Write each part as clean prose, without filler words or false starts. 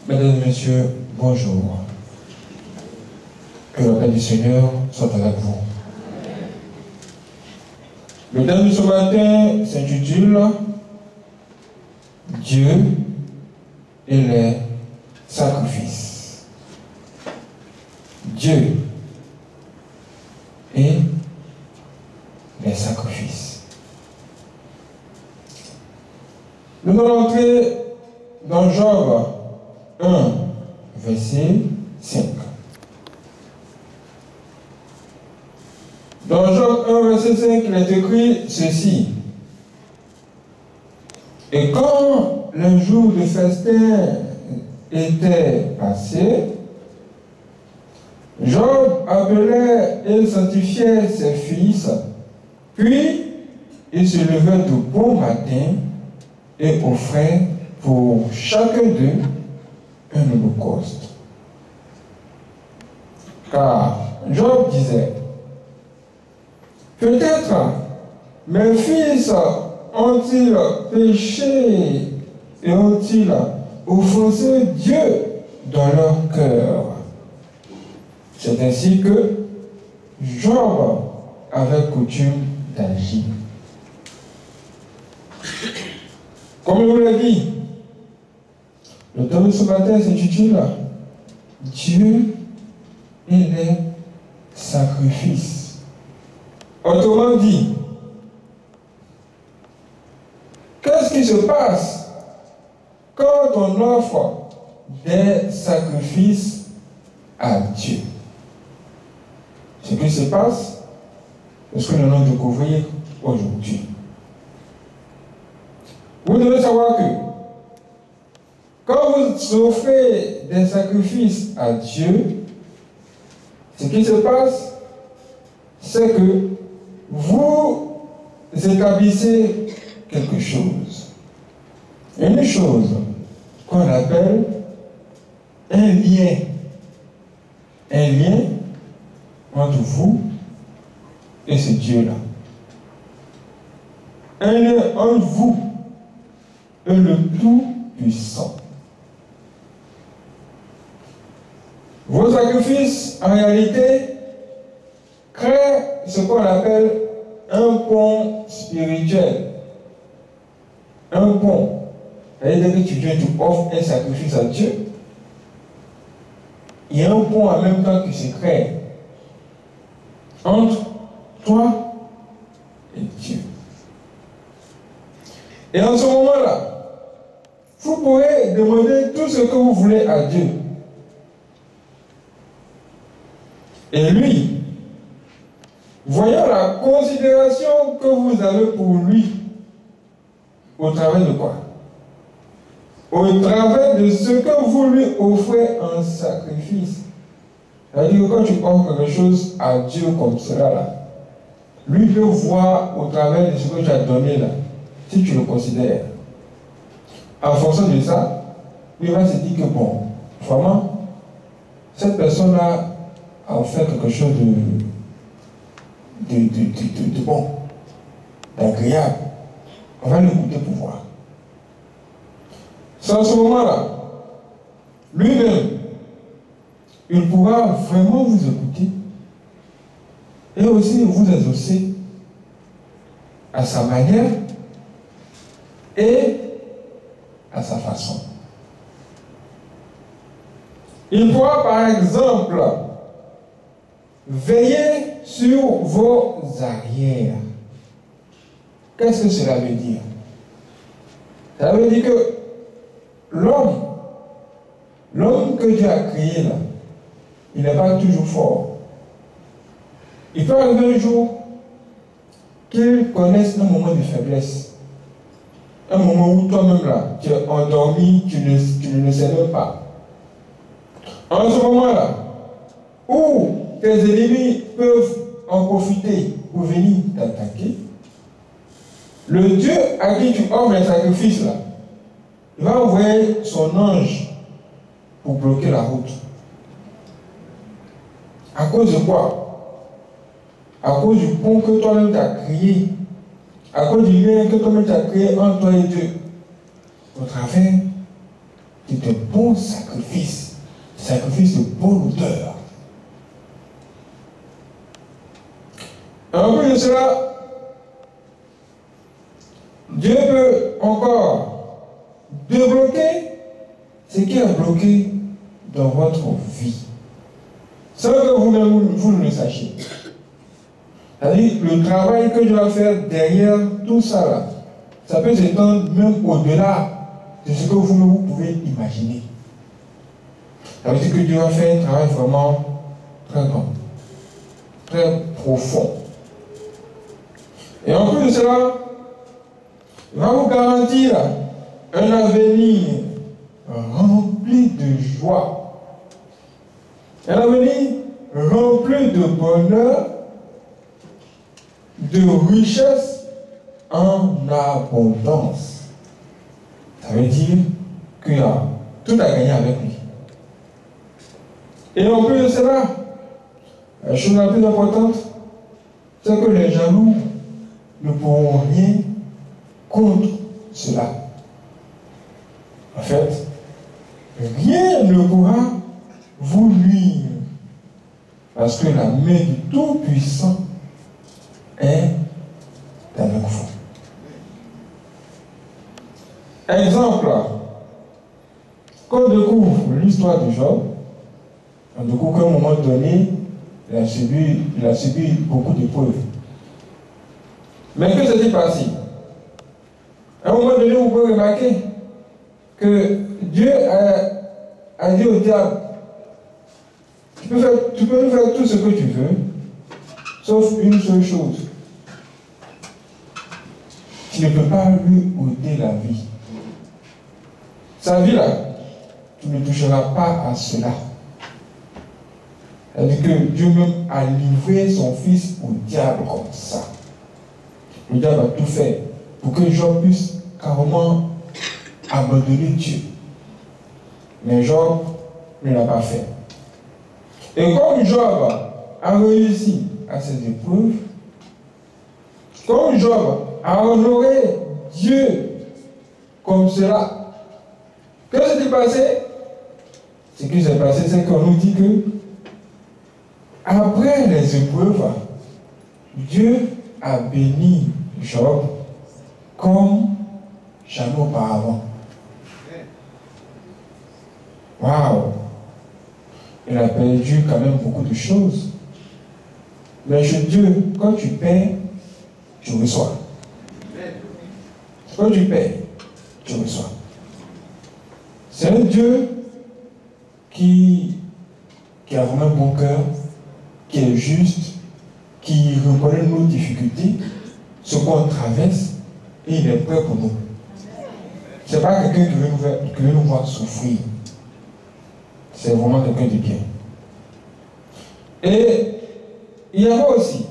Mesdames et messieurs, bonjour. Que la paix du Seigneur soit avec vous. Le thème de ce matin s'intitule Dieu et les sacrifices. Dieu et les sacrifices. Nous allons entrer dans Job 1, verset 5. Dans Job 1, verset 5, il est écrit ceci. Et quand le jour de festin était passé, Job appelait et sanctifiait ses fils, puis il se levait de bon matin et offrait pour chacun d'eux un holocauste. Car Job disait, peut-être mes fils ont-ils péché et ont-ils offensé Dieu dans leur cœur? C'est ainsi que Job avait coutume d'agir. Comme je vous l'ai dit, le thème de ce matin s'intitule Dieu et les sacrifices. Autrement dit, qu'est-ce qui se passe quand on offre des sacrifices à Dieu? Ce qui se passe, c'est ce que nous allons découvrir aujourd'hui. Vous devez savoir que quand vous offrez des sacrifices à Dieu, ce qui se passe, c'est que vous établissez quelque chose. Une chose qu'on appelle un lien. Un lien entre vous et ce Dieu-là. Un lien entre vous et le Tout-Puissant. Vos sacrifices, en réalité, créent ce qu'on appelle un pont spirituel. Un pont. C'est-à-dire que tu viens, tu offres un sacrifice à Dieu. Il y a un pont en même temps qui se crée entre toi et Dieu. Et en ce moment-là, vous pourrez demander tout ce que vous voulez à Dieu. Et lui, voyant la considération que vous avez pour lui, au travers de quoi? Au travers de ce que vous lui offrez en sacrifice. C'est-à-dire que quand tu offres quelque chose à Dieu comme cela, là, lui peut voir au travers de ce que tu as donné là, si tu le considères. En fonction de ça, lui va se dire que bon, vraiment, cette personne-là a offert quelque chose de bon, d'agréable. On va l'écouter pour voir. C'est en ce moment-là, lui-même, il pourra vraiment vous écouter et aussi vous exaucer à sa manière et à sa façon. Il pourra par exemple veiller sur vos arrières. Qu'est-ce que cela veut dire? Ça veut dire que l'homme que Dieu a créé là, il n'est pas toujours fort. Il peut arriver un jour qu'il connaisse un moment de faiblesse. Un moment où toi-même là, tu es endormi, tu ne le sais même pas. En ce moment-là, où tes ennemis peuvent en profiter pour venir t'attaquer, le Dieu à qui tu offres un sacrifice là, il va envoyer son ange pour bloquer la route. À cause de quoi? À cause du pont que toi-même tu as créé. À cause du lien que toi-même tu as créé entre toi et Dieu. Au travers c'est un bon sacrifice de bonne odeur. En plus de cela, Dieu peut encore débloquer ce qui est bloqué dans votre vie, sans que vous-même vous ne le sachiez. C'est-à-dire le travail que Dieu va faire derrière tout ça là, ça peut s'étendre même au-delà de ce que vous-même vous pouvez imaginer. Ça veut dire que Dieu va faire un travail vraiment très grand, très profond. Et en plus de cela, il va vous garantir un avenir rempli de joie, un avenir rempli de bonheur, de richesse en abondance. Ça veut dire qu'il y a tout à gagner avec lui. Et en plus de cela, la chose la plus importante, c'est que les jaloux ne pourront rien contre cela. En fait, rien ne pourra vous nuire, parce que la main du Tout-Puissant est avec vous. Exemple, quand on découvre l'histoire de Job, on découvre qu'à un moment donné, il a subi beaucoup d'épreuves. Mais que s'est-il passé? À un moment donné, vous pouvez remarquer que Dieu a dit au diable, tu peux faire tout ce que tu veux, sauf une seule chose. Tu ne peux pas lui ôter la vie. Sa vie là, tu ne toucheras pas à cela. C'est-à-dire que Dieu même a livré son fils au diable comme ça. Le diable a tout fait pour que Job puisse carrément abandonner Dieu. Mais Job ne l'a pas fait. Et comme Job a réussi à ses épreuves, comme Job a honoré Dieu comme cela, que s'est-il passé? Ce qui s'est passé, c'est qu'on nous dit que après les épreuves, Dieu a béni Job comme jamais auparavant. Waouh! Il a perdu quand même beaucoup de choses. Mais chez Dieu, quand tu perds, tu reçois. Quand tu perds, tu reçois. C'est un Dieu qui a vraiment un bon cœur, qui est juste, qui reconnaît nos difficultés, ce qu'on traverse, et il est prêt pour nous. Ce n'est pas quelqu'un qui veut nous voir souffrir. C'est vraiment quelqu'un de bien. Et il y a aussi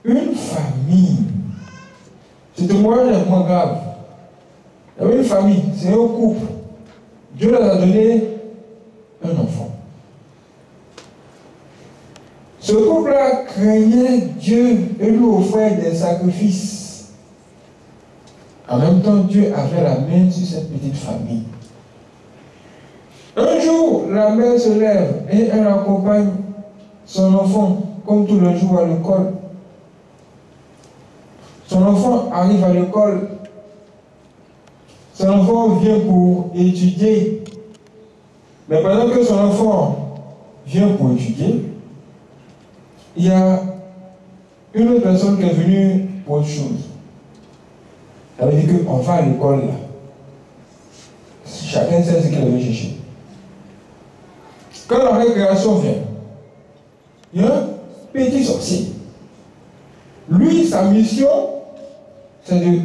une famille. C'est un moyen moins grave. Il y avait une famille, c'est un couple. Dieu leur a donné un enfant. Ce couple-là craignait Dieu et lui offrait des sacrifices. En même temps, Dieu avait la main sur cette petite famille. Un jour, la mère se lève et elle accompagne son enfant, comme tous les jours à l'école. Son enfant arrive à l'école. Son enfant vient pour étudier. Mais pendant que son enfant vient pour étudier, il y a une autre personne qui est venue pour autre chose. Ça veut dire qu'on va à l'école là. Chacun sait ce qu'il avait cherché. Quand la récréation vient, il y a un petit sorcier. Lui, sa mission, c'est de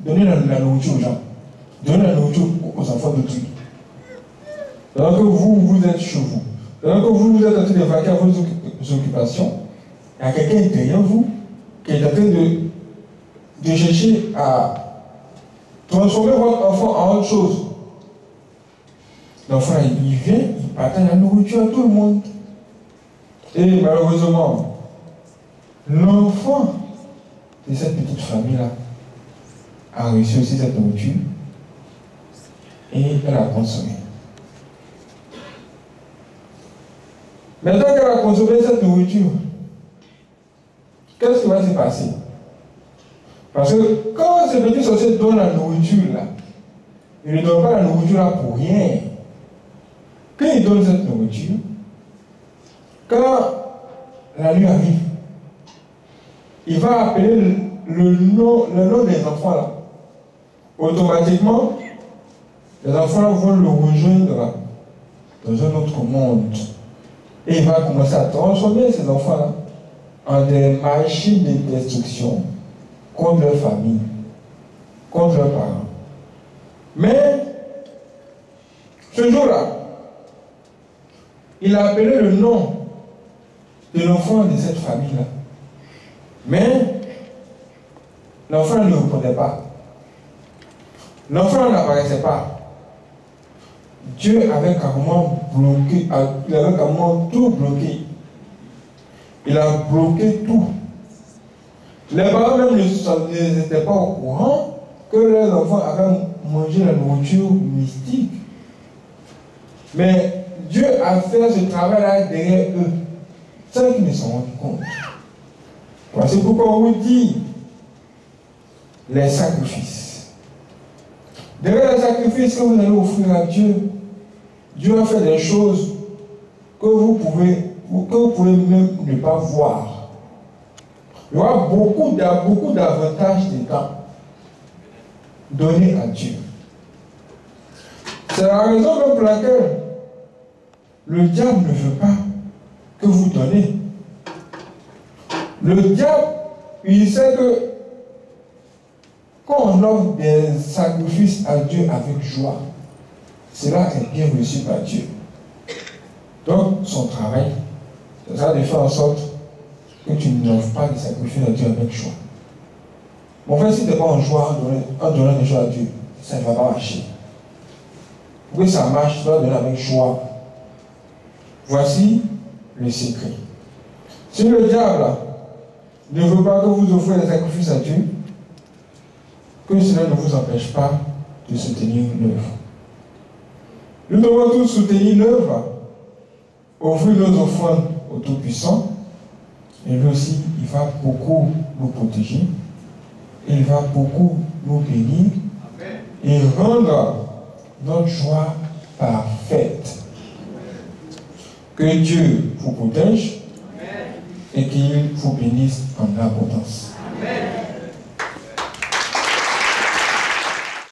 donner la nourriture aux gens. Donner la nourriture aux enfants d'autrui. Alors que vous êtes chez vous. Alors que vous êtes en train de vaquer à vos occupations, il y a quelqu'un derrière vous qui est en train de chercher à transformer votre enfant en autre chose. L'enfant, il vient, il partage la nourriture à tout le monde. Et malheureusement, l'enfant de cette petite famille-là a reçu aussi cette nourriture. et elle a consommé. Maintenant qu'elle a consommé cette nourriture, qu'est-ce qui va se passer? Parce que quand ce petit sorcier donne la nourriture là, il ne donne pas la nourriture là pour rien. Quand il donne cette nourriture, quand la nuit arrive, il va appeler le nom des enfants là. Automatiquement, les enfants vont le rejoindre dans un autre monde. Et il va commencer à transformer ces enfants-là en des machines de destruction contre leur famille, contre leurs parents. Mais, ce jour-là, il a appelé le nom de l'enfant de cette famille-là. Mais, l'enfant ne répondait pas. L'enfant n'apparaissait pas. Dieu avait carrément bloqué, il avait carrément tout bloqué. Il a bloqué tout. Les parents même n'étaient pas au courant que leurs enfants avaient mangé la nourriture mystique. Mais Dieu a fait ce travail-là derrière eux, sans qu'ils ne s'en rendent compte. Voici pourquoi on vous dit les sacrifices. Derrière les sacrifices que vous allez offrir à Dieu, Dieu a fait des choses que vous pouvez même ne pas voir. Il y aura beaucoup d'avantages dedans donnés à Dieu. C'est la raison même pour laquelle le diable ne veut pas que vous donnez. Le diable, il sait que quand on offre des sacrifices à Dieu avec joie, cela est bien reçu par Dieu. Donc, son travail, c'est ça de faire en sorte que tu n'offres pas des sacrifices à Dieu avec joie. Mon frère, si tu n'es pas en joie en donnant des joies à Dieu, ça ne va pas marcher. Pour que ça marche, tu dois donner avec joie. Voici le secret. Si le diable ne veut pas que vous offrez des sacrifices à Dieu, que cela ne vous empêche pas de soutenir l'œuvre. Nous devons tous soutenir l'œuvre, offrir nos offrandes au Tout-Puissant, et lui aussi, il va beaucoup nous protéger, il va beaucoup nous bénir, et rendre notre joie parfaite. Que Dieu vous protège et qu'il vous bénisse en abondance. Amen.